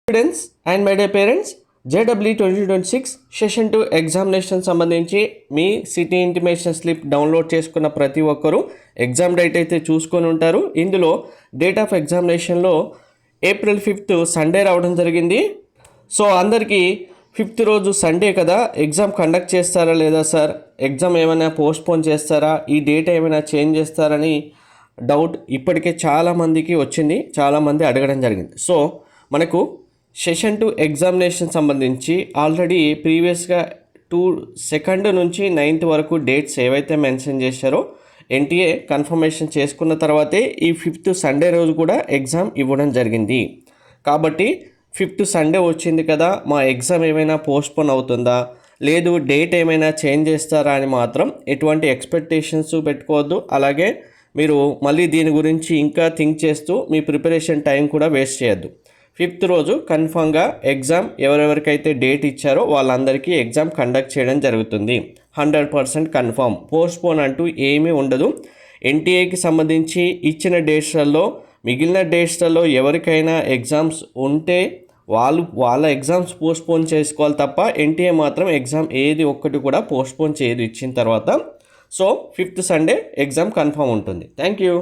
Students and my day parents, JW 2026 session 2 examination సంబంధించి మీ city intimation slip download చేసుకున్న ప్రతి ఒక్కరూ ఎగ్జామ్ డేట్ అయితే చూసుకొని ఉంటారు. ఇందులో డేట్ ఆఫ్ ఎగ్జామినేషన్లో April 5th సండే రావడం జరిగింది. సో అందరికీ 5th రోజు సండే కదా, ఎగ్జామ్ కండక్ట్ చేస్తారా లేదా సార్, ఎగ్జామ్ ఏమైనా పోస్ట్పోన్ చేస్తారా, ఈ డేట్ ఏమైనా చేంజ్ చేస్తారని డౌట్ ఇప్పటికే చాలామందికి వచ్చింది, చాలామంది అడగడం జరిగింది. సో మనకు సెషన్ 2 ఎగ్జామినేషన్ సంబంధించి ఆల్రెడీ ప్రీవియస్గా 2 నుంచి 9th వరకు డేట్స్ ఏవైతే మెన్షన్ చేశారో ఎన్టీఏ కన్ఫర్మేషన్ చేసుకున్న తర్వాతే ఈ 5th సండే రోజు కూడా ఎగ్జామ్ ఇవ్వడం జరిగింది. కాబట్టి 5th సండే వచ్చింది కదా, మా ఎగ్జామ్ ఏమైనా పోస్ట్పోన్ అవుతుందా, లేదు డేట్ ఏమైనా చేంజ్ చేస్తారా అని మాత్రం ఎటువంటి ఎక్స్పెక్టేషన్స్ పెట్టుకోవద్దు. అలాగే మీరు మళ్ళీ దీని గురించి ఇంకా థింక్ చేస్తూ మీ ప్రిపరేషన్ టైం కూడా వేస్ట్ చేయొద్దు. 5th రోజు కన్ఫామ్గా ఎగ్జామ్ ఎవరెవరికైతే డేట్ ఇచ్చారో వాళ్ళందరికీ ఎగ్జామ్ కండక్ట్ చేయడం జరుగుతుంది. 100% కన్ఫామ్, పోస్ట్పోన్ అంటూ ఏమీ ఉండదు. ఎన్టీఏకి సంబంధించి ఇచ్చిన డేట్స్లలో మిగిలిన డేట్స్లలో ఎవరికైనా ఎగ్జామ్స్ ఉంటే వాళ్ళ ఎగ్జామ్స్ పోస్ట్పోన్ చేసుకోవాలి తప్ప ఎన్టీఏ మాత్రం ఎగ్జామ్ ఏది ఒక్కటి కూడా పోస్ట్పోన్ చేయదు ఇచ్చిన తర్వాత. So 5th Sunday exam confirm ఉంటుంది. Thank you.